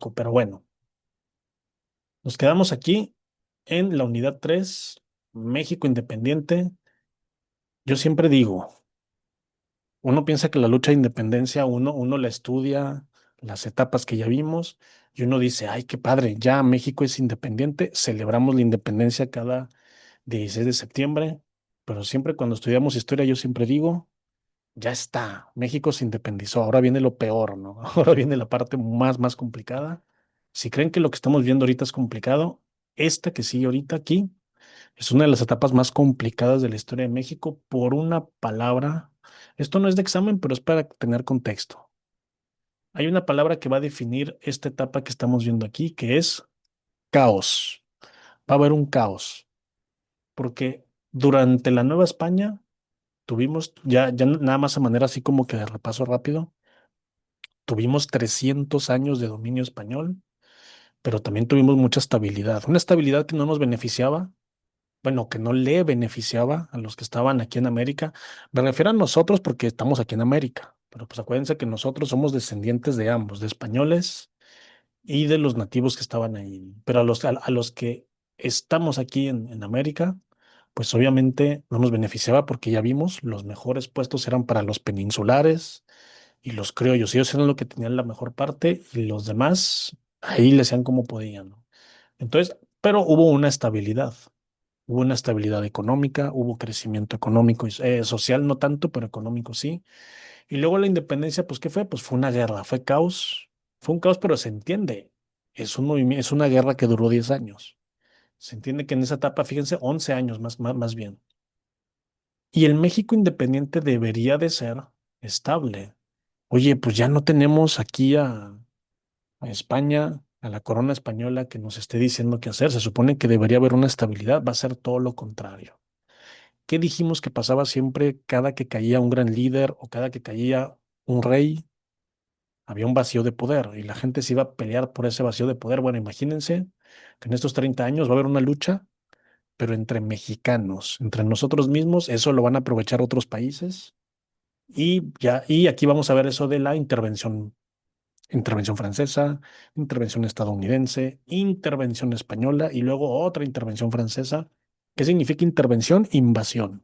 México, pero bueno, nos quedamos aquí en la unidad 3, México independiente. Yo siempre digo, uno piensa que la lucha de independencia, uno la estudia, las etapas que ya vimos, y uno dice, ay, qué padre, ya México es independiente, celebramos la independencia cada 16 de septiembre, pero siempre cuando estudiamos historia, yo siempre digo, ya está, México se independizó, ahora viene lo peor, ¿no? Ahora viene la parte más complicada. Si creen que lo que estamos viendo ahorita es complicado, esta que sigue ahorita aquí es una de las etapas más complicadas de la historia de México por una palabra. Esto no es de examen, pero es para tener contexto. Hay una palabra que va a definir esta etapa que estamos viendo aquí, que es caos. Va a haber un caos, porque durante la Nueva España tuvimos, ya nada más a manera así como que de repaso rápido, tuvimos 300 años de dominio español, pero también tuvimos mucha estabilidad. Una estabilidad que no nos beneficiaba, bueno, que no le beneficiaba a los que estaban aquí en América. Me refiero a nosotros porque estamos aquí en América, pero pues acuérdense que nosotros somos descendientes de ambos, de españoles y de los nativos que estaban ahí. Pero a los que estamos aquí en América, pues obviamente no nos beneficiaba porque ya vimos, los mejores puestos eran para los peninsulares y los criollos. Ellos eran los que tenían la mejor parte y los demás ahí le hacían como podían, ¿no? Entonces, pero hubo una estabilidad económica, hubo crecimiento económico y social, no tanto, pero económico sí. Y luego la independencia, pues, ¿qué fue? Pues fue una guerra, fue un caos, pero se entiende. Es un movimiento, es una guerra que duró 10 años. Se entiende que en esa etapa, fíjense, 11 años más bien. Y el México independiente debería de ser estable. Oye, pues ya no tenemos aquí a España, a la corona española que nos esté diciendo qué hacer. Se supone que debería haber una estabilidad, va a ser todo lo contrario. ¿Qué dijimos que pasaba siempre cada que caía un gran líder o cada que caía un rey? Había un vacío de poder y la gente se iba a pelear por ese vacío de poder. Bueno, imagínense que en estos 30 años va a haber una lucha, pero entre mexicanos, entre nosotros mismos, eso lo van a aprovechar otros países y aquí vamos a ver eso de la intervención francesa, intervención estadounidense, intervención española y luego otra intervención francesa. ¿Qué significa intervención? Invasión.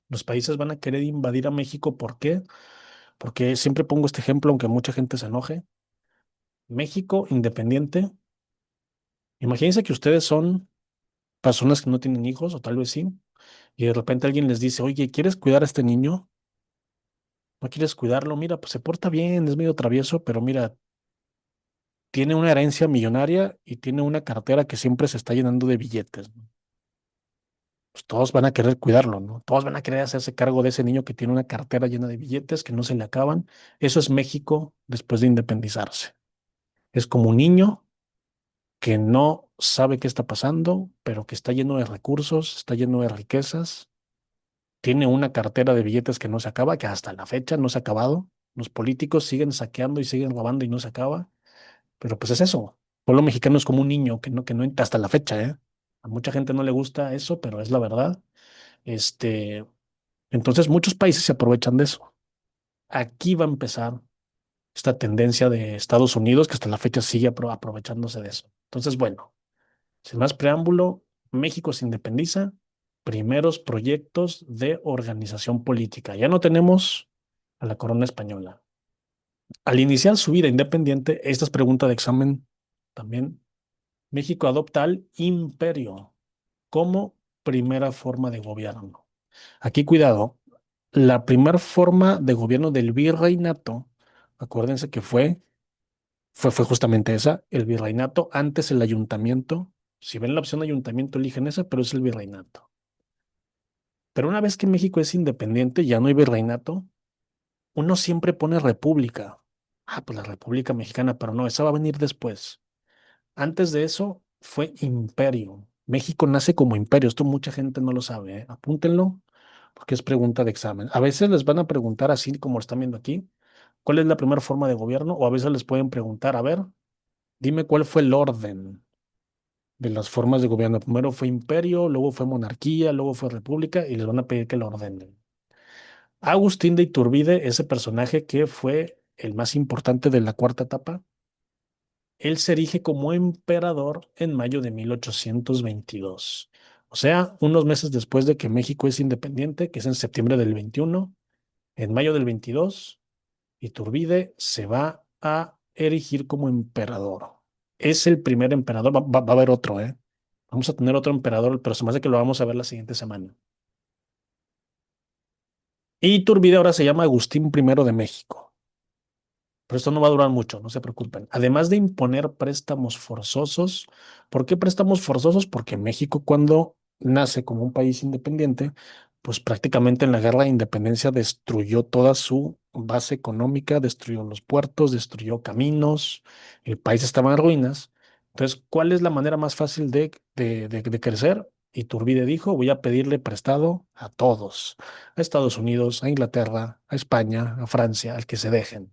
Los países van a querer invadir a México. ¿Por qué? Porque siempre pongo este ejemplo, aunque mucha gente se enoje. México independiente. Imagínense que ustedes son personas que no tienen hijos, o tal vez sí, y de repente alguien les dice, oye, ¿quieres cuidar a este niño? ¿No quieres cuidarlo? Mira, pues se porta bien, es medio travieso, pero mira, tiene una herencia millonaria y tiene una cartera que siempre se está llenando de billetes, ¿no? Pues todos van a querer cuidarlo, ¿no? Todos van a querer hacerse cargo de ese niño que tiene una cartera llena de billetes que no se le acaban. Eso es México después de independizarse. Es como un niño que no sabe qué está pasando, pero que está lleno de recursos, está lleno de riquezas, tiene una cartera de billetes que no se acaba, que hasta la fecha no se ha acabado. Los políticos siguen saqueando y siguen robando y no se acaba, pero pues es eso. El pueblo mexicano es como un niño que no entra hasta la fecha, ¿eh? A mucha gente no le gusta eso, pero es la verdad. Este, entonces muchos países se aprovechan de eso. Aquí va a empezar esta tendencia de Estados Unidos que hasta la fecha sigue aprovechándose de eso. Entonces, bueno. Sin más preámbulo, México se independiza, primeros proyectos de organización política. Ya no tenemos a la corona española. Al iniciar su vida independiente, esta es pregunta de examen también, México adopta al imperio como primera forma de gobierno. Aquí cuidado, la primera forma de gobierno del virreinato, acuérdense que fue justamente esa, el virreinato, antes el ayuntamiento. Si ven la opción ayuntamiento, eligen esa, pero es el virreinato. Pero una vez que México es independiente, ya no hay virreinato, uno siempre pone república. Ah, pues la República Mexicana, pero no, esa va a venir después. Antes de eso fue imperio. México nace como imperio, esto mucha gente no lo sabe, ¿eh? Apúntenlo, porque es pregunta de examen. A veces les van a preguntar así como lo están viendo aquí, ¿cuál es la primera forma de gobierno? O a veces les pueden preguntar, a ver, dime cuál fue el orden de las formas de gobierno. Primero fue imperio, luego fue monarquía, luego fue república y les van a pedir que lo ordenen. Agustín de Iturbide, ese personaje que fue el más importante de la cuarta etapa, él se erige como emperador en mayo de 1822. O sea, unos meses después de que México es independiente, que es en septiembre del 21, en mayo del 22, Iturbide se va a erigir como emperador. Es el primer emperador, va a haber otro, ¿eh? Vamos a tener otro emperador, pero se me hace que lo vamos a ver la siguiente semana. Y Iturbide ahora se llama Agustín I de México. Pero esto no va a durar mucho, no se preocupen. Además de imponer préstamos forzosos, ¿por qué préstamos forzosos? Porque México cuando nace como un país independiente, pues prácticamente en la guerra de independencia destruyó toda su base económica, destruyó los puertos, destruyó caminos, el país estaba en ruinas. Entonces, ¿cuál es la manera más fácil de crecer? Iturbide dijo, voy a pedirle prestado a todos, a Estados Unidos, a Inglaterra, a España, a Francia, al que se dejen.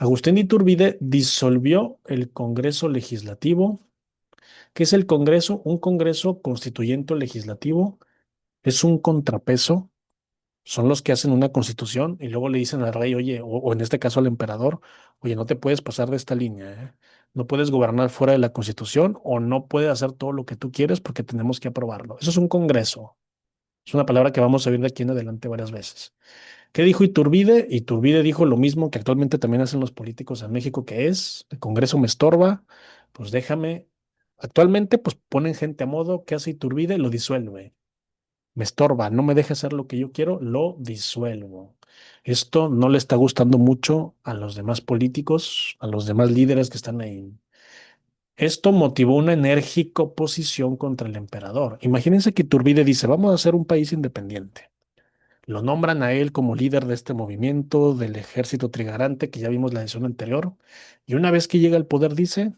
Agustín de Iturbide disolvió el Congreso Legislativo. ¿Qué es el Congreso? Un Congreso constituyente o legislativo es un contrapeso. Son los que hacen una constitución y luego le dicen al rey, oye, o en este caso al emperador, oye, no te puedes pasar de esta línea, ¿eh? No puedes gobernar fuera de la constitución o no puedes hacer todo lo que tú quieres porque tenemos que aprobarlo. Eso es un Congreso. Es una palabra que vamos a ver de aquí en adelante varias veces. ¿Qué dijo Iturbide? Iturbide dijo lo mismo que actualmente también hacen los políticos en México, que es, el Congreso me estorba, pues déjame. Actualmente, pues ponen gente a modo, ¿qué hace Iturbide? Lo disuelve. Me estorba, no me deja hacer lo que yo quiero, lo disuelvo. Esto no le está gustando mucho a los demás políticos, a los demás líderes que están ahí. Esto motivó una enérgica oposición contra el emperador. Imagínense que Iturbide dice, vamos a ser un país independiente. Lo nombran a él como líder de este movimiento del ejército trigarante que ya vimos la edición anterior. Y una vez que llega al poder dice,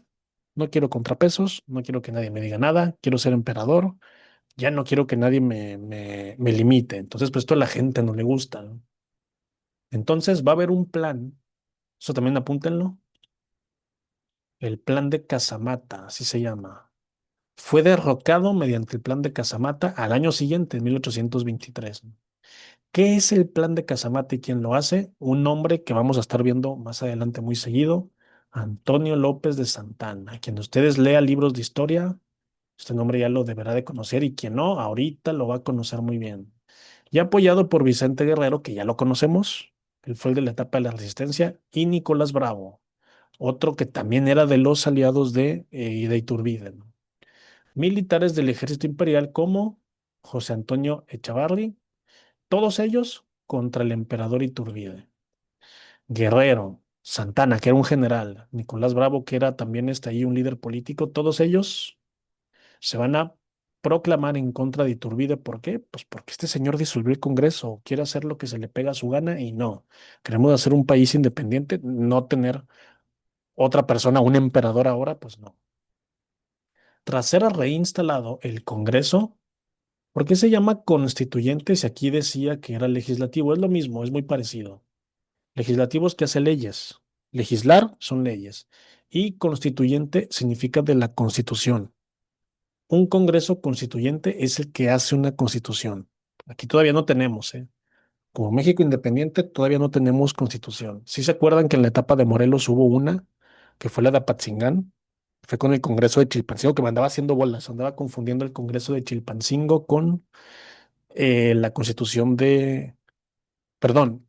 no quiero contrapesos, no quiero que nadie me diga nada, quiero ser emperador, ya no quiero que nadie me limite. Entonces, pues esto a la gente no le gusta, ¿no? Entonces va a haber un plan, eso también apúntenlo, el plan de Casamata, así se llama. Fue derrocado mediante el plan de Casamata al año siguiente, en 1823. ¿Qué es el plan de Casamata y quién lo hace? Un nombre que vamos a estar viendo más adelante muy seguido, Antonio López de Santana. Quien de ustedes lea libros de historia, este nombre ya lo deberá de conocer y quien no, ahorita lo va a conocer muy bien. Y apoyado por Vicente Guerrero, que ya lo conocemos, él fue el de la etapa de la resistencia, y Nicolás Bravo, otro que también era de los aliados de Iturbide, ¿no? Militares del ejército imperial como José Antonio Echavarri, todos ellos contra el emperador Iturbide. Guerrero, Santana, que era un general, Nicolás Bravo, que era también ahí un líder político, todos ellos se van a proclamar en contra de Iturbide. ¿Por qué? Pues porque este señor disolvió el Congreso, quiere hacer lo que se le pega a su gana y no. Queremos hacer un país independiente, no tener otra persona, un emperador ahora, pues no. Tras ser reinstalado el Congreso, ¿por qué se llama constituyente si aquí decía que era legislativo? Es lo mismo, es muy parecido. Legislativos que hace leyes. Legislar son leyes. Y constituyente significa de la constitución. Un congreso constituyente es el que hace una constitución. Aquí todavía no tenemos, ¿eh? Como México independiente, todavía no tenemos constitución. ¿Sí se acuerdan que en la etapa de Morelos hubo una, que fue la de Apatzingán? Fue con el Congreso de Chilpancingo, que me andaba haciendo bolas, andaba confundiendo el Congreso de Chilpancingo con la constitución de, perdón,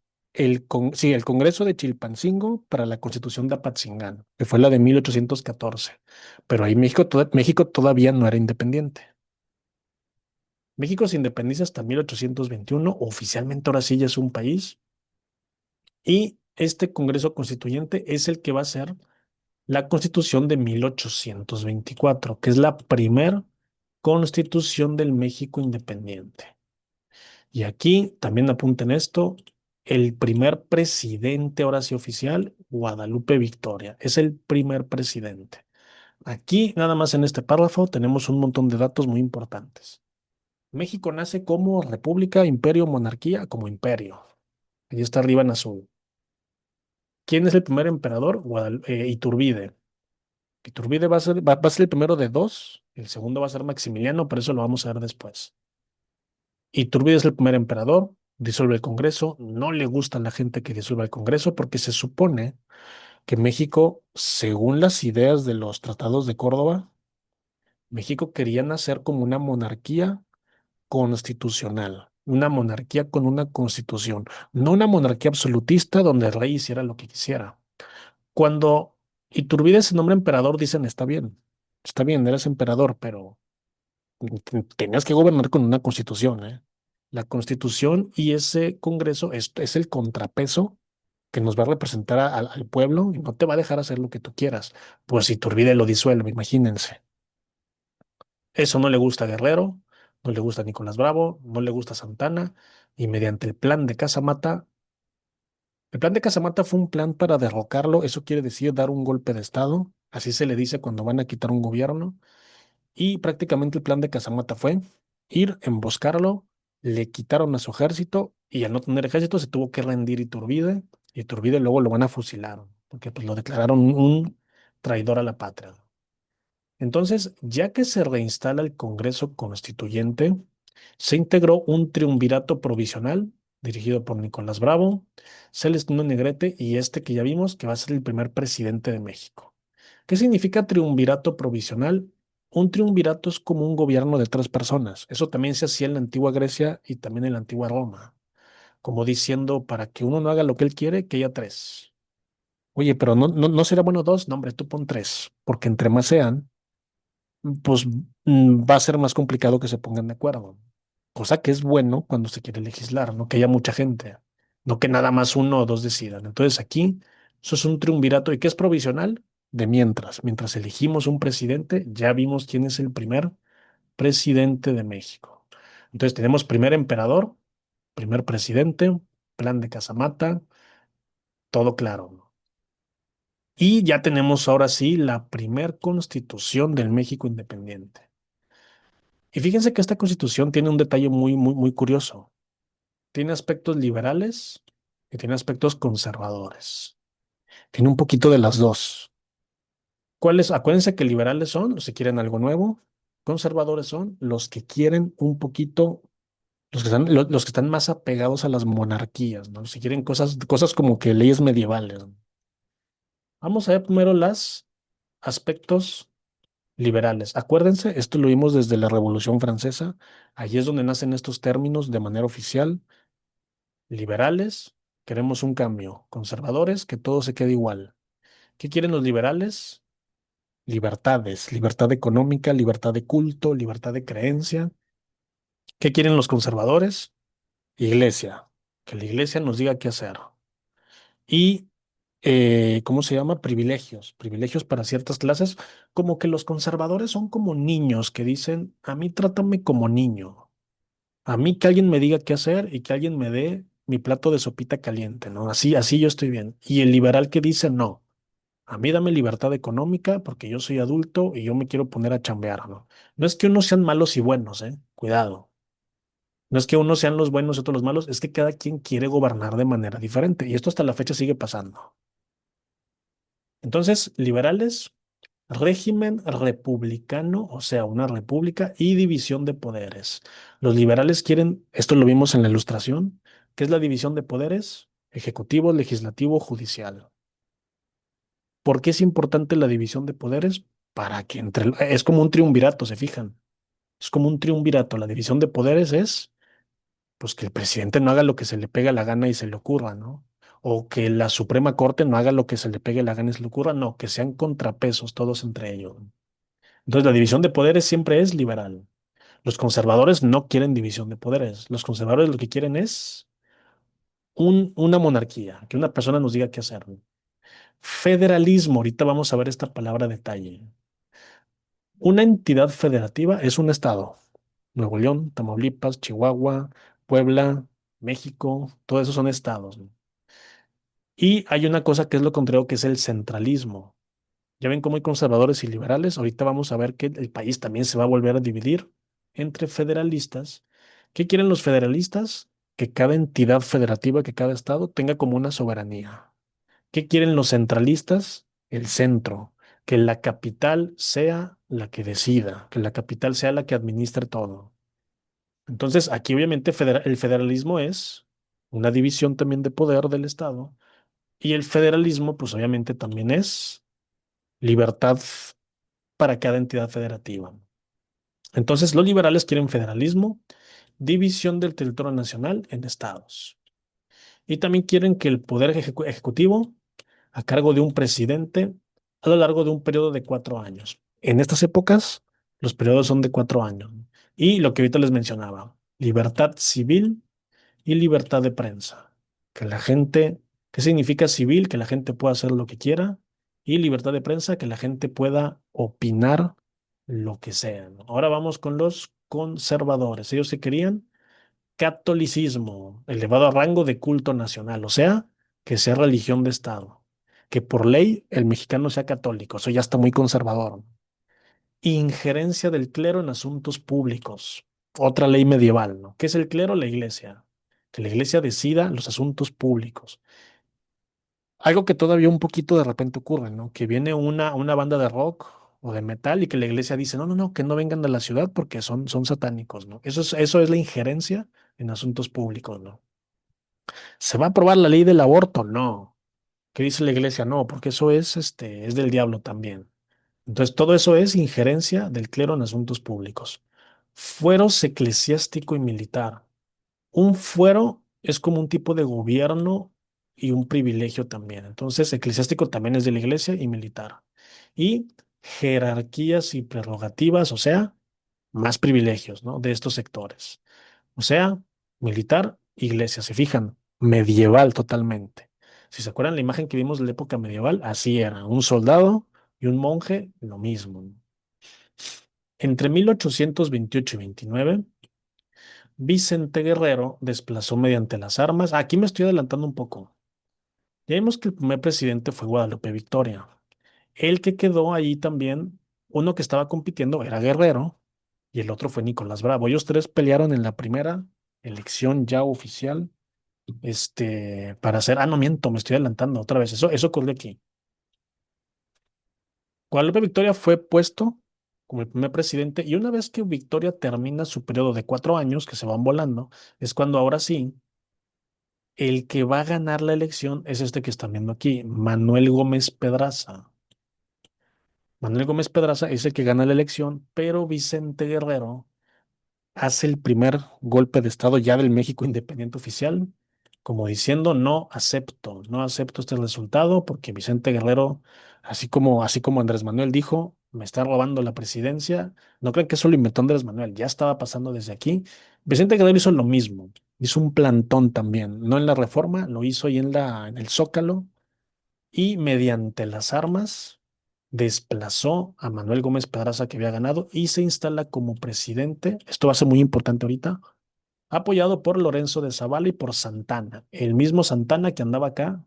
sí, el Congreso de Chilpancingo para la Constitución de Apatzingán, que fue la de 1814. Pero ahí México todavía no era independiente. México se independiza hasta 1821, oficialmente ahora sí ya es un país, y este Congreso Constituyente es el que va a ser la Constitución de 1824, que es la primer constitución del México independiente. Y aquí también apunten esto, el primer presidente, ahora sí oficial, Guadalupe Victoria, es el primer presidente. Aquí, nada más en este párrafo, tenemos un montón de datos muy importantes. México nace como república, imperio, monarquía, como imperio. Ahí está arriba en azul. ¿Quién es el primer emperador? Iturbide. Iturbide va a ser el primero de dos, el segundo va a ser Maximiliano, pero eso lo vamos a ver después. Iturbide es el primer emperador, disuelve el Congreso, no le gusta a la gente que disuelva el Congreso porque se supone que México, según las ideas de los tratados de Córdoba, México quería nacer como una monarquía constitucional, una monarquía con una constitución, no una monarquía absolutista donde el rey hiciera lo que quisiera. Cuando Iturbide se nombra emperador, dicen, está bien, eres emperador, pero tenías que gobernar con una constitución, ¿eh? La constitución y ese congreso es el contrapeso que nos va a representar al pueblo y no te va a dejar hacer lo que tú quieras. Pues si Iturbide lo disuelve, imagínense. Eso no le gusta a Guerrero, no le gusta a Nicolás Bravo, no le gusta a Santana, y mediante el plan de Casamata fue un plan para derrocarlo, eso quiere decir dar un golpe de estado, así se le dice cuando van a quitar un gobierno, y prácticamente el plan de Casamata fue ir, emboscarlo, le quitaron a su ejército, y al no tener ejército se tuvo que rendir Iturbide, y Iturbide luego lo van a fusilar, porque pues lo declararon un traidor a la patria. Entonces, ya que se reinstala el Congreso Constituyente, se integró un triunvirato provisional dirigido por Nicolás Bravo, Celestino Negrete y este que ya vimos que va a ser el primer presidente de México. ¿Qué significa triunvirato provisional? Un triunvirato es como un gobierno de tres personas. Eso también se hacía en la antigua Grecia y también en la antigua Roma, como diciendo, para que uno no haga lo que él quiere, que haya tres. Oye, pero no será bueno dos, no, hombre, tú pon tres, porque entre más sean, pues va a ser más complicado que se pongan de acuerdo. Cosa que es bueno cuando se quiere legislar, no que haya mucha gente, no que nada más uno o dos decidan. Entonces aquí eso es un triunvirato y que es provisional de mientras elegimos un presidente, ya vimos quién es el primer presidente de México. Entonces tenemos primer emperador, primer presidente, plan de Casamata, todo claro. Y ya tenemos ahora sí la primer constitución del México independiente. Y fíjense que esta constitución tiene un detalle muy curioso. Tiene aspectos liberales y tiene aspectos conservadores. Tiene un poquito de las dos. ¿Cuáles? Acuérdense que liberales son los que quieren algo nuevo. Conservadores son los que quieren un poquito, los que están más apegados a las monarquías, ¿no? Los que quieren cosas como que leyes medievales, ¿no? Vamos a ver primero los aspectos liberales. Acuérdense, esto lo vimos desde la Revolución Francesa. Allí es donde nacen estos términos de manera oficial. Liberales, queremos un cambio. Conservadores, que todo se quede igual. ¿Qué quieren los liberales? Libertades, libertad económica, libertad de culto, libertad de creencia. ¿Qué quieren los conservadores? Iglesia, que la iglesia nos diga qué hacer. Y, ¿cómo se llama? Privilegios, privilegios para ciertas clases, como que los conservadores son como niños que dicen, a mí trátame como niño. A mí que alguien me diga qué hacer y que alguien me dé mi plato de sopita caliente, ¿no? Así yo estoy bien. Y el liberal que dice, no, a mí dame libertad económica porque yo soy adulto y yo me quiero poner a chambear, ¿no? No es que unos sean malos y buenos, ¿eh? Cuidado. No es que unos sean los buenos y otros los malos, es que cada quien quiere gobernar de manera diferente y esto hasta la fecha sigue pasando. Entonces, liberales, régimen republicano, o sea, una república y división de poderes. Los liberales quieren, esto lo vimos en la Ilustración, ¿qué es la división de poderes? Ejecutivo, legislativo, judicial. ¿Por qué es importante la división de poderes? Para que es como un triunvirato, ¿se fijan? Es como un triunvirato. La división de poderes es, pues, que el presidente no haga lo que se le pega la gana y se le ocurra, ¿no? O que la Suprema Corte no haga lo que se le pegue la gana y se le ocurra, no, que sean contrapesos todos entre ellos. Entonces, la división de poderes siempre es liberal. Los conservadores no quieren división de poderes. Los conservadores lo que quieren es una monarquía, que una persona nos diga qué hacer. Federalismo, ahorita vamos a ver esta palabra a detalle. Una entidad federativa es un estado. Nuevo León, Tamaulipas, Chihuahua, Puebla, México, todo eso son estados, ¿no? Y hay una cosa que es lo contrario, que es el centralismo. Ya ven cómo hay conservadores y liberales. Ahorita vamos a ver que el país también se va a volver a dividir entre federalistas. ¿Qué quieren los federalistas? Que cada entidad federativa, que cada estado tenga como una soberanía. ¿Qué quieren los centralistas? El centro, que la capital sea la que decida, que la capital sea la que administre todo. Entonces, aquí obviamente el federalismo es una división también de poder del Estado Y el federalismo, pues obviamente también es libertad para cada entidad federativa. Entonces, los liberales quieren federalismo, división del territorio nacional en estados. Y también quieren que el poder ejecutivo a cargo de un presidente a lo largo de un periodo de 4 años. En estas épocas, los periodos son de 4 años. Y lo que ahorita les mencionaba, libertad civil y libertad de prensa. Que la gente, ¿qué significa civil? Que la gente pueda hacer lo que quiera. Y libertad de prensa, que la gente pueda opinar lo que sea, ¿no? Ahora vamos con los conservadores. Ellos se querían catolicismo, elevado a rango de culto nacional, o sea, que sea religión de Estado, que por ley el mexicano sea católico, eso ya está muy conservador. Injerencia del clero en asuntos públicos, otra ley medieval, ¿no? ¿Qué es el clero? La iglesia, que la iglesia decida los asuntos públicos. Algo que todavía un poquito de repente ocurre, ¿no? Que viene una banda de rock o de metal y que la iglesia dice, no, no, no, que no vengan de la ciudad porque son satánicos, ¿no? Eso es la injerencia en asuntos públicos, ¿no? ¿Se va a aprobar la ley del aborto? No. ¿Qué dice la iglesia? No, porque eso es del diablo también. Entonces, todo eso es injerencia del clero en asuntos públicos. Fueros eclesiástico y militar. Un fuero es como un tipo de gobierno y un privilegio también. Entonces, eclesiástico también es de la iglesia y militar. Y jerarquías y prerrogativas, o sea, más privilegios, ¿no? De estos sectores. O sea, militar, iglesia, se fijan, medieval totalmente. Si se acuerdan la imagen que vimos de la época medieval, así era, un soldado y un monje, lo mismo. Entre 1828 y 29, Vicente Guerrero desplazó mediante las armas. Aquí me estoy adelantando un poco. Ya vimos que el primer presidente fue Guadalupe Victoria. El que quedó ahí también, uno que estaba compitiendo era Guerrero y el otro fue Nicolás Bravo. Ellos tres pelearon en la primera elección ya oficial, para hacer, no miento, me estoy adelantando otra vez. Eso ocurrió aquí. Guadalupe Victoria fue puesto como el primer presidente y una vez que Victoria termina su periodo de 4 años, que se van volando, es cuando ahora sí, el que va a ganar la elección es este que están viendo aquí, Manuel Gómez Pedraza. Manuel Gómez Pedraza es el que gana la elección, pero Vicente Guerrero hace el primer golpe de Estado ya del México independiente oficial, como diciendo, no acepto este resultado porque Vicente Guerrero, así como Andrés Manuel dijo, me está robando la presidencia. No crean que eso lo inventó Andrés Manuel, ya estaba pasando desde aquí. Vicente Guerrero hizo lo mismo, hizo un plantón también, no en la Reforma, lo hizo ahí en el Zócalo y mediante las armas desplazó a Manuel Gómez Pedraza que había ganado y se instala como presidente. Esto va a ser muy importante ahorita, apoyado por Lorenzo de Zavala y por Santana, el mismo Santana que andaba acá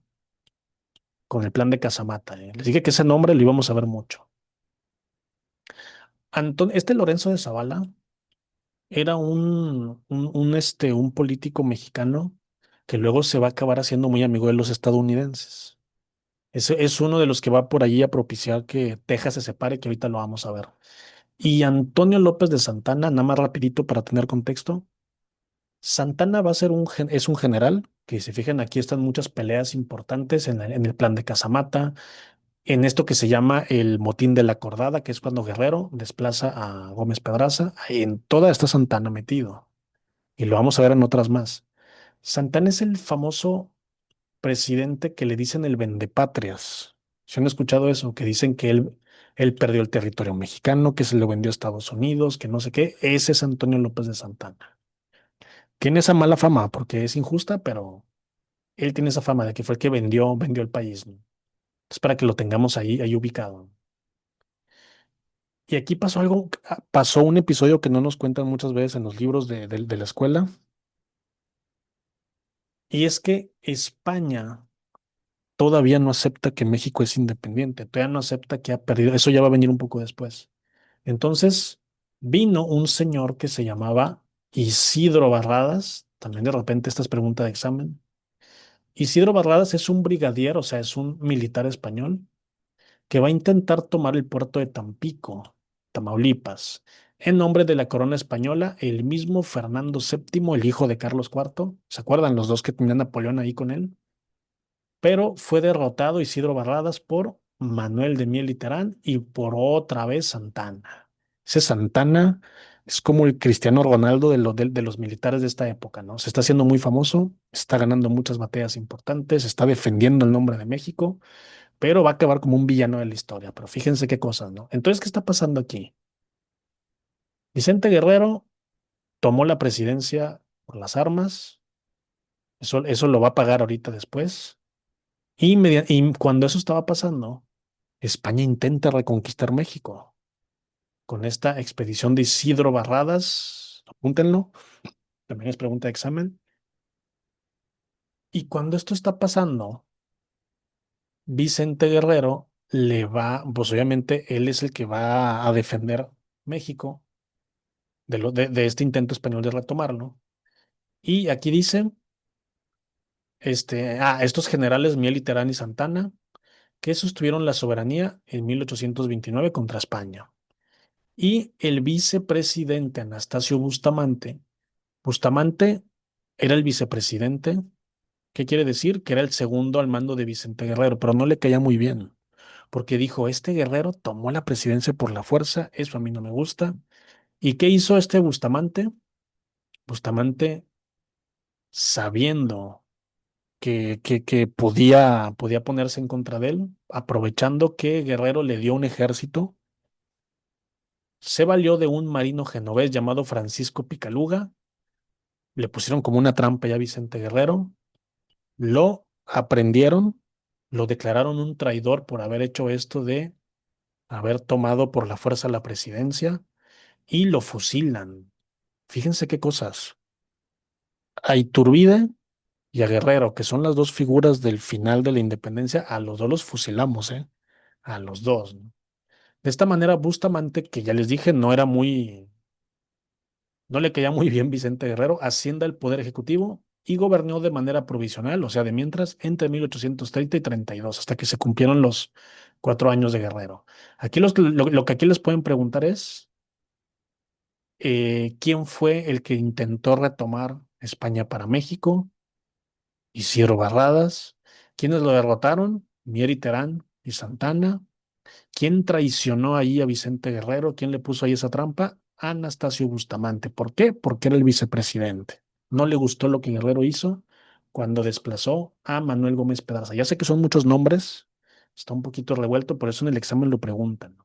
con el plan de Casamata. Les dije que ese nombre lo íbamos a ver mucho. Este Lorenzo de Zavala era un político mexicano que luego se va a acabar haciendo muy amigo de los estadounidenses. Es uno de los que va por allí a propiciar que Texas se separe, que ahorita lo vamos a ver. Y Antonio López de Santana, nada más rapidito para tener contexto. Santana va a ser es un general, que se fijan aquí están muchas peleas importantes en el plan de Casamata, en esto que se llama el motín de la Acordada, que es cuando Guerrero desplaza a Gómez Pedraza, en toda esta Santana metido. Y lo vamos a ver en otras más. Santana es el famoso presidente que le dicen el vendepatrias. ¿Se han escuchado eso? Que dicen que él perdió el territorio mexicano, que se lo vendió a Estados Unidos, que no sé qué. Ese es Antonio López de Santana. Tiene esa mala fama porque es injusta, pero él tiene esa fama de que fue el que vendió el país, ¿no? Es para que lo tengamos ahí ubicado. Y aquí pasó un episodio que no nos cuentan muchas veces en los libros de la escuela, y es que España todavía no acepta que México es independiente, todavía no acepta que ha perdido, eso ya va a venir un poco después. Entonces, vino un señor que se llamaba Isidro Barradas, también de repente esta es pregunta de examen. Isidro Barradas es un brigadier, o sea, es un militar español que va a intentar tomar el puerto de Tampico, Tamaulipas, en nombre de la corona española, el mismo Fernando VII, el hijo de Carlos IV. ¿Se acuerdan los dos que tenía Napoleón ahí con él? pero fue derrotado Isidro Barradas por Manuel de Miel y Terán y por otra vez Santana. Ese Santana es como el Cristiano Ronaldo de los militares de esta época, ¿no? Se está haciendo muy famoso, está ganando muchas batallas importantes, está defendiendo el nombre de México, pero va a acabar como un villano de la historia. Pero fíjense qué cosas, ¿no? Entonces, ¿qué está pasando aquí? Vicente Guerrero tomó la presidencia por las armas, eso lo va a pagar ahorita después. Y cuando eso estaba pasando, España intenta reconquistar México con esta expedición de Isidro Barradas, apúntenlo, también es pregunta de examen. Y cuando esto está pasando, Vicente Guerrero le va, pues obviamente él es el que va a defender México de este intento español de retomarlo. Y aquí dice, estos generales Miel y Terán y Santana, que sostuvieron la soberanía en 1829 contra España. Y el vicepresidente Anastasio Bustamante. Bustamante era el vicepresidente. ¿Qué quiere decir? Que era el segundo al mando de Vicente Guerrero, pero no le caía muy bien, porque dijo, este Guerrero tomó la presidencia por la fuerza, eso a mí no me gusta. ¿Y qué hizo este Bustamante? Bustamante, sabiendo que podía ponerse en contra de él, aprovechando que Guerrero le dio un ejército, se valió de un marino genovés llamado Francisco Picaluga, le pusieron como una trampa ya a Vicente Guerrero, lo aprendieron, lo declararon un traidor por haber hecho esto de haber tomado por la fuerza la presidencia y lo fusilan. Fíjense qué cosas. A Iturbide y a Guerrero, que son las dos figuras del final de la independencia, a los dos los fusilamos, ¿eh? A los dos, ¿no? De esta manera, Bustamante, que ya les dije, no le caía muy bien Vicente Guerrero, asciende al poder ejecutivo y gobernó de manera provisional, o sea, de mientras, entre 1830 y 32, hasta que se cumplieron los 4 años de Guerrero. Aquí lo que aquí les pueden preguntar es, ¿quién fue el que intentó retomar España para México? Isidro Barradas. ¿Quiénes lo derrotaron? Mier y Terán y Santana. ¿Quién traicionó ahí a Vicente Guerrero? ¿Quién le puso ahí esa trampa? Anastasio Bustamante. ¿Por qué? Porque era el vicepresidente. No le gustó lo que Guerrero hizo cuando desplazó a Manuel Gómez Pedraza. Ya sé que son muchos nombres, está un poquito revuelto, por eso en el examen lo preguntan.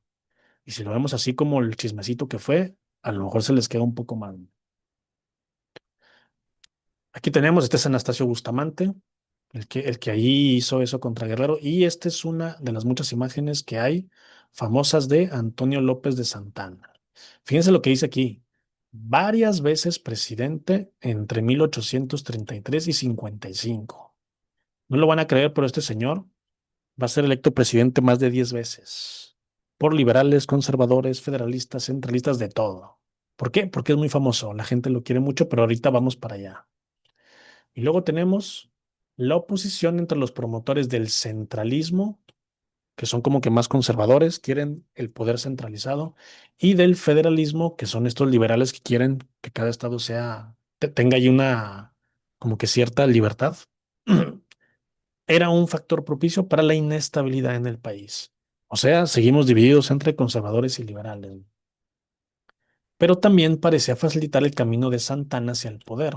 Y si lo vemos así como el chismecito que fue, a lo mejor se les queda un poco mal. Aquí tenemos, este es Anastasio Bustamante, el que ahí hizo eso contra Guerrero, y esta es una de las muchas imágenes que hay famosas de Antonio López de Santana. Fíjense lo que dice aquí, varias veces presidente entre 1833 y 55. No lo van a creer, pero este señor va a ser electo presidente más de 10 veces, por liberales, conservadores, federalistas, centralistas, de todo. ¿Por qué? Porque es muy famoso, la gente lo quiere mucho, pero ahorita vamos para allá. Y luego tenemos la oposición entre los promotores del centralismo, que son como que más conservadores, quieren el poder centralizado, y del federalismo, que son estos liberales que quieren que cada estado tenga ahí una, como que cierta libertad. Era un factor propicio para la inestabilidad en el país. O sea, seguimos divididos entre conservadores y liberales. Pero también parecía facilitar el camino de Santana hacia el poder,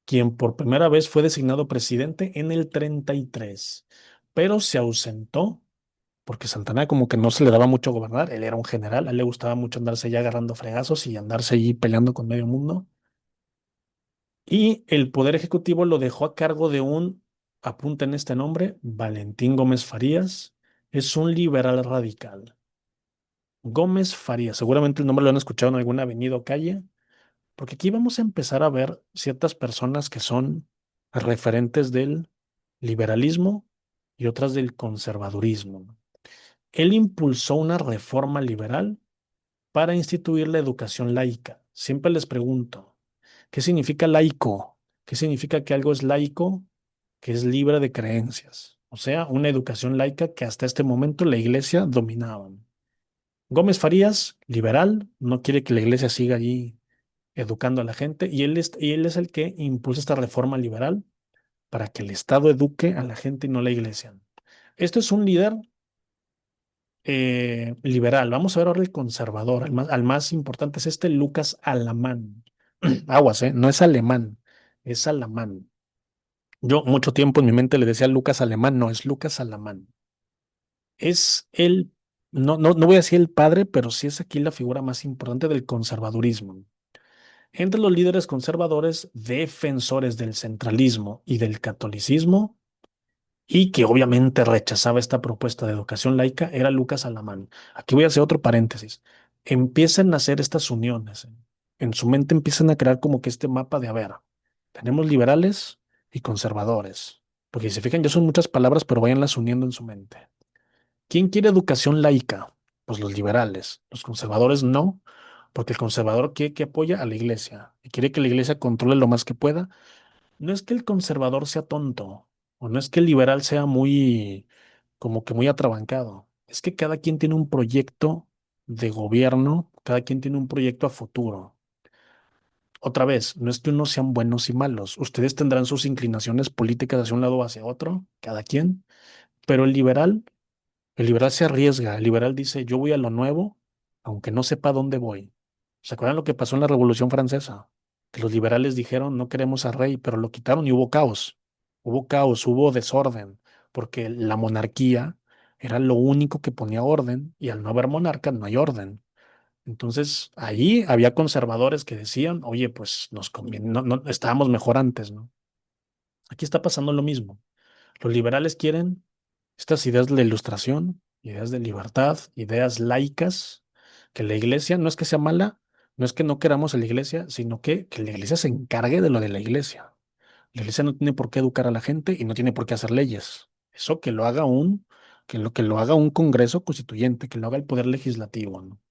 quien por primera vez fue designado presidente en el 33, pero se ausentó porque Santana como que no se le daba mucho gobernar, él era un general, a él le gustaba mucho andarse ya agarrando fregazos y andarse allí peleando con medio mundo, y el poder ejecutivo lo dejó a cargo de apunten este nombre, Valentín Gómez Farías, es un liberal radical. Gómez Farías, seguramente el nombre lo han escuchado en alguna avenida o calle, porque aquí vamos a empezar a ver ciertas personas que son referentes del liberalismo y otras del conservadurismo. Él impulsó una reforma liberal para instituir la educación laica. Siempre les pregunto, ¿qué significa laico? ¿Qué significa que algo es laico? Que es libre de creencias. O sea, una educación laica que hasta este momento la iglesia dominaba. Gómez Farías, liberal, no quiere que la iglesia siga allí educando a la gente y él es el que impulsa esta reforma liberal para que el Estado eduque a la gente y no la iglesia. Esto es un líder liberal. Vamos a ver ahora el conservador. Al más importante es este Lucas Alamán. Aguas, ¿eh? No es alemán, es Alamán. Yo mucho tiempo en mi mente le decía Lucas Alemán, no, es Lucas Alamán. Es el, no voy a decir el padre, pero sí es aquí la figura más importante del conservadurismo. Entre los líderes conservadores, defensores del centralismo y del catolicismo, y que obviamente rechazaba esta propuesta de educación laica, era Lucas Alamán. Aquí voy a hacer otro paréntesis. Empiezan a hacer estas uniones. En su mente empiezan a crear como que este mapa de, a ver, tenemos liberales y conservadores. Porque si se fijan, ya son muchas palabras, pero váyanlas uniendo en su mente. ¿Quién quiere educación laica? Pues los liberales. Los conservadores no, porque el conservador quiere que apoya a la iglesia y quiere que la iglesia controle lo más que pueda. No es que el conservador sea tonto, o no es que el liberal sea muy, como que muy atrabancado. Es que cada quien tiene un proyecto de gobierno, cada quien tiene un proyecto a futuro. Otra vez, no es que unos sean buenos y malos. Ustedes tendrán sus inclinaciones políticas hacia un lado o hacia otro, cada quien, pero el liberal se arriesga, el liberal dice, yo voy a lo nuevo, aunque no sepa dónde voy. ¿Se acuerdan lo que pasó en la Revolución Francesa? Que los liberales dijeron, no queremos al rey, pero lo quitaron y hubo caos, hubo desorden, porque la monarquía era lo único que ponía orden y al no haber monarca no hay orden. Entonces, ahí había conservadores que decían, oye, pues nos conviene, estábamos mejor antes, ¿no? Aquí está pasando lo mismo. Los liberales quieren estas ideas de la ilustración, ideas de libertad, ideas laicas, que la iglesia no es que sea mala, no es que no queramos a la iglesia, sino que la iglesia se encargue de lo de la iglesia. La iglesia no tiene por qué educar a la gente y no tiene por qué hacer leyes. Eso que lo haga un congreso constituyente, que lo haga el poder legislativo, ¿no?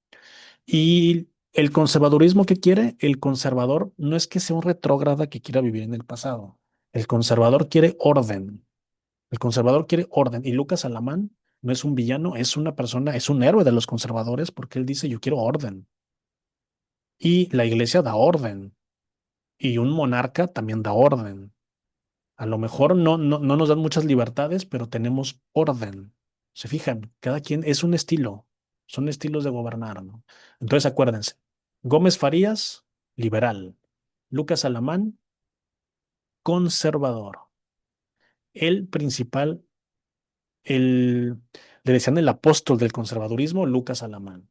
Y el conservadurismo que quiere, el conservador no es que sea un retrógrada que quiera vivir en el pasado. El conservador quiere orden. El conservador quiere orden y Lucas Alamán no es un villano, es una persona, es un héroe de los conservadores porque él dice yo quiero orden. Y la iglesia da orden y un monarca también da orden. A lo mejor no nos dan muchas libertades, pero tenemos orden. Se fijan, cada quien es un estilo, son estilos de gobernar, ¿no? Entonces acuérdense, Gómez Farías, liberal, Lucas Alamán, conservador. El principal el, le decían el apóstol del conservadurismo, Lucas Alamán.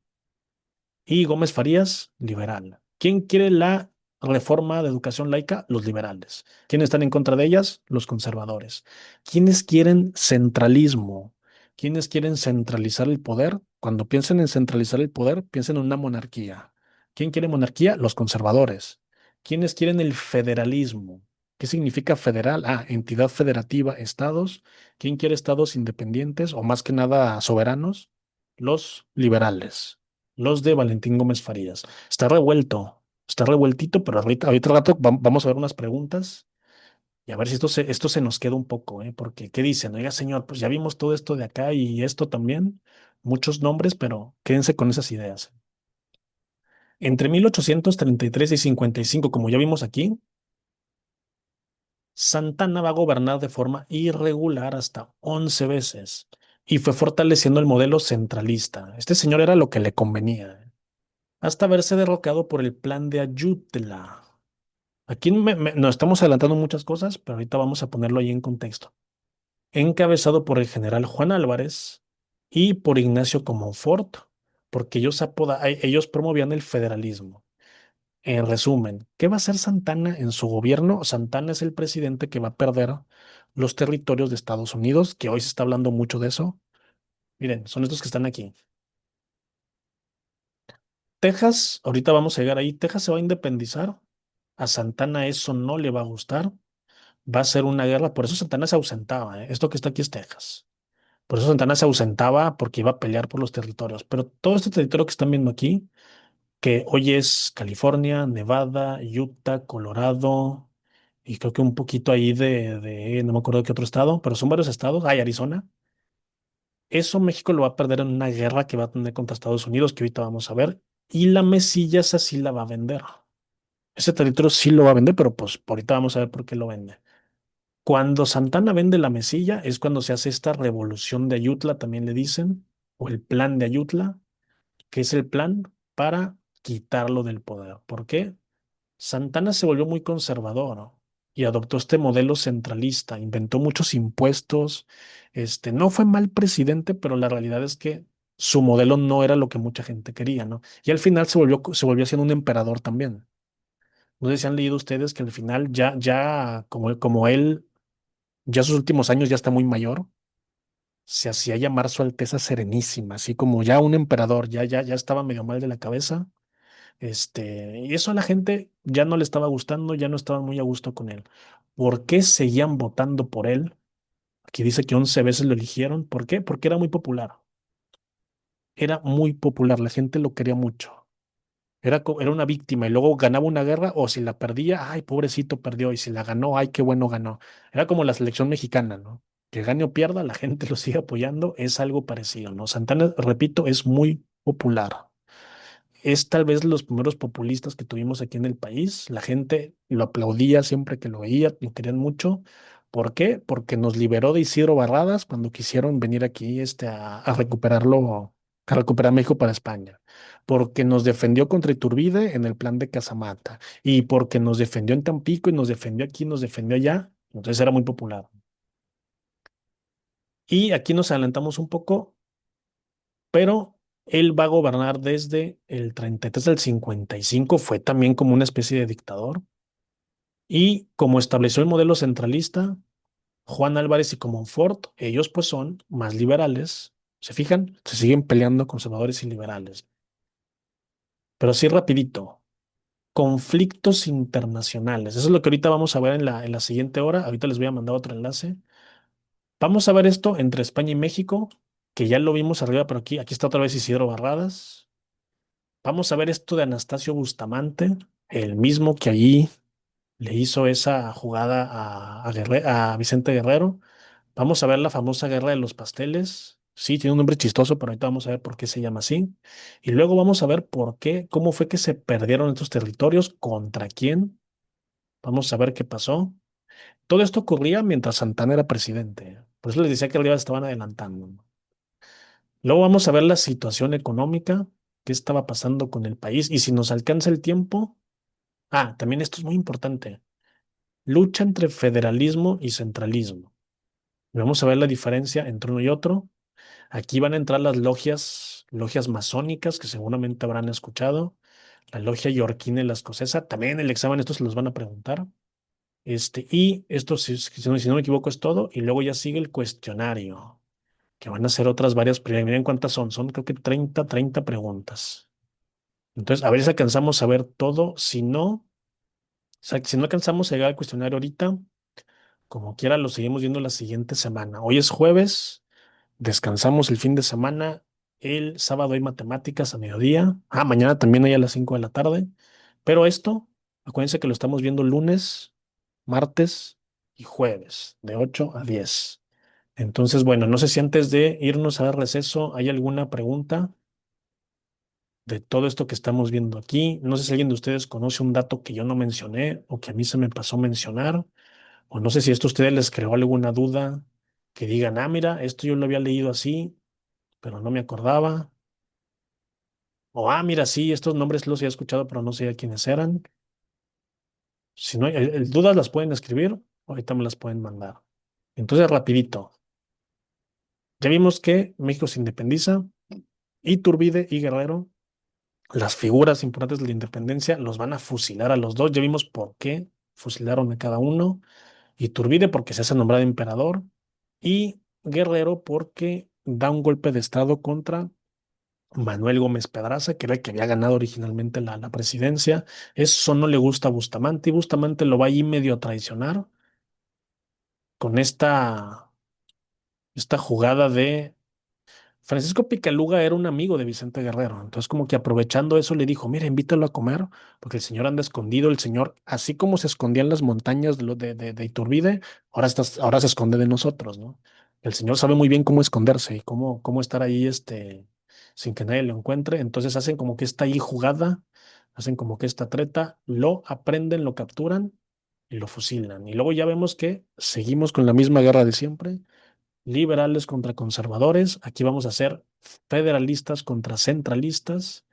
Y Gómez Farías, liberal. ¿Quién quiere la reforma de educación laica? Los liberales. ¿Quiénes están en contra de ellas? Los conservadores. ¿Quiénes quieren centralismo? ¿Quiénes quieren centralizar el poder? Cuando piensen en centralizar el poder, piensen en una monarquía. ¿Quién quiere monarquía? Los conservadores. ¿Quiénes quieren el federalismo? ¿Qué significa federal? Ah, entidad federativa, estados. ¿Quién quiere estados independientes o más que nada soberanos? Los liberales, los de Valentín Gómez Farías. Está revueltito, pero ahorita al rato vamos a ver unas preguntas y a ver si esto se nos queda un poco, ¿eh? Porque, ¿qué dicen? Oiga, señor, pues ya vimos todo esto de acá y esto también, muchos nombres, pero quédense con esas ideas. Entre 1833 y 55, como ya vimos aquí, Santana va a gobernar de forma irregular hasta 11 veces y fue fortaleciendo el modelo centralista. Este señor era lo que le convenía, ¿eh? Hasta verse derrocado por el plan de Ayutla. Aquí nos estamos adelantando muchas cosas, pero ahorita vamos a ponerlo ahí en contexto. Encabezado por el general Juan Álvarez y por Ignacio Comonfort, porque ellos promovían el federalismo. En resumen, ¿qué va a hacer Santana en su gobierno? Santana es el presidente que va a perder los territorios de Estados Unidos, que hoy se está hablando mucho de eso. Miren, son estos que están aquí. Texas, ahorita vamos a llegar ahí. Texas se va a independizar. A Santana eso no le va a gustar. Va a ser una guerra. Por eso Santana se ausentaba, ¿eh? Esto que está aquí es Texas. Por eso Santana se ausentaba porque iba a pelear por los territorios. Pero todo este territorio que están viendo aquí, que hoy es California, Nevada, Utah, Colorado, y creo que un poquito ahí no me acuerdo de qué otro estado, pero son varios estados. Hay Arizona. Eso México lo va a perder en una guerra que va a tener contra Estados Unidos, que ahorita vamos a ver. Y la Mesilla, esa sí la va a vender. Ese territorio sí lo va a vender, pero pues ahorita vamos a ver por qué lo vende. Cuando Santana vende la mesilla es cuando se hace esta revolución de Ayutla, también le dicen, o el plan de Ayutla, que es el plan para quitarlo del poder. ¿Por qué? Santana se volvió muy conservador, ¿no? Y adoptó este modelo centralista, inventó muchos impuestos. No fue mal presidente, pero la realidad es que su modelo no era lo que mucha gente quería, ¿no? Y al final se volvió siendo un emperador también. No sé si han leído ustedes que al final ya como él, ya sus últimos años ya está muy mayor, se hacía llamar Su Alteza Serenísima, así como ya un emperador, ya estaba medio mal de la cabeza. Y eso a la gente ya no le estaba gustando, ya no estaban muy a gusto con él. ¿Por qué seguían votando por él? Aquí dice que 11 veces lo eligieron. ¿Por qué? Porque era muy popular. Era muy popular, la gente lo quería mucho. Era una víctima y luego ganaba una guerra o si la perdía, ay, pobrecito perdió. Y si la ganó, ay, qué bueno ganó. Era como la selección mexicana, ¿no? Que gane o pierda, la gente lo sigue apoyando. Es algo parecido, ¿no? Santana, repito, es muy popular. Es tal vez los primeros populistas que tuvimos aquí en el país. La gente lo aplaudía siempre que lo veía, lo querían mucho. ¿Por qué? Porque nos liberó de Isidro Barradas cuando quisieron venir aquí a recuperarlo, a recuperar México para España. Porque nos defendió contra Iturbide en el plan de Casamata. Y porque nos defendió en Tampico y nos defendió aquí, nos defendió allá. Entonces era muy popular. Y aquí nos adelantamos un poco, pero él va a gobernar desde el 33 al 55, fue también como una especie de dictador, y como estableció el modelo centralista, Juan Álvarez y Comonfort, ellos pues son más liberales, ¿se fijan? Se siguen peleando conservadores y liberales. Pero así rapidito, conflictos internacionales, eso es lo que ahorita vamos a ver en la siguiente hora, ahorita les voy a mandar otro enlace. Vamos a ver esto entre España y México, que ya lo vimos arriba, pero aquí está otra vez Isidro Barradas. Vamos a ver esto de Anastasio Bustamante, el mismo que allí le hizo esa jugada a Vicente Guerrero. Vamos a ver la famosa guerra de los pasteles. Sí, tiene un nombre chistoso, pero ahorita vamos a ver por qué se llama así. Y luego vamos a ver por qué, cómo fue que se perdieron estos territorios, contra quién. Vamos a ver qué pasó. Todo esto ocurría mientras Santana era presidente. Por eso les decía que arriba estaban adelantando. Luego vamos a ver la situación económica, qué estaba pasando con el país y si nos alcanza el tiempo. Ah, también esto es muy importante. Lucha entre federalismo y centralismo. Y vamos a ver la diferencia entre uno y otro. Aquí van a entrar las logias masónicas que seguramente habrán escuchado. La logia Yorquina y la escocesa. También en el examen estos se los van a preguntar. Y esto, si no me equivoco, es todo. Y luego ya sigue el cuestionario, que van a ser otras varias preguntas. Miren cuántas son. Son creo que 30 preguntas. Entonces, a ver si alcanzamos a ver todo. Si no alcanzamos a llegar al cuestionario ahorita, como quiera, lo seguimos viendo la siguiente semana. Hoy es jueves, descansamos el fin de semana. El sábado hay matemáticas a mediodía. Ah, mañana también hay a las 5 de la tarde. Pero esto, acuérdense que lo estamos viendo lunes, martes y jueves, de 8 a 10. Entonces, bueno, no sé si antes de irnos a receso hay alguna pregunta de todo esto que estamos viendo aquí. No sé si alguien de ustedes conoce un dato que yo no mencioné o que a mí se me pasó mencionar. O no sé si esto a ustedes les creó alguna duda, que digan, ah, mira, esto yo lo había leído así, pero no me acordaba. O, ah, mira, sí, estos nombres los había escuchado, pero no sabía quiénes eran. Si no hay dudas, las pueden escribir, ahorita me las pueden mandar. Entonces, rapidito. Ya vimos que México se independiza, Iturbide y Guerrero, las figuras importantes de la independencia, los van a fusilar a los dos. Ya vimos por qué fusilaron a cada uno. Iturbide porque se hace nombrar emperador y Guerrero porque da un golpe de estado contra Manuel Gómez Pedraza, que era el que había ganado originalmente la presidencia. Eso no le gusta a Bustamante y Bustamante lo va ahí medio a traicionar con esta jugada de Francisco Picaluga era un amigo de Vicente Guerrero, entonces como que aprovechando eso le dijo, mira, invítalo a comer, porque el señor anda escondido, el señor, así como se escondía en las montañas de Iturbide, ahora se esconde de nosotros, ¿no? El señor sabe muy bien cómo esconderse y cómo estar ahí sin que nadie lo encuentre, entonces hacen como que está ahí jugada, hacen como que esta treta, lo aprenden, lo capturan y lo fusilan. Y luego ya vemos que seguimos con la misma guerra de siempre, liberales contra conservadores. Aquí vamos a ser federalistas contra centralistas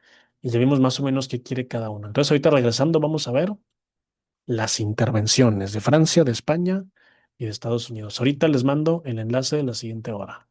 y ya vimos más o menos qué quiere cada uno. Entonces, ahorita regresando, vamos a ver las intervenciones de Francia, de España y de Estados Unidos. Ahorita les mando el enlace de la siguiente hora.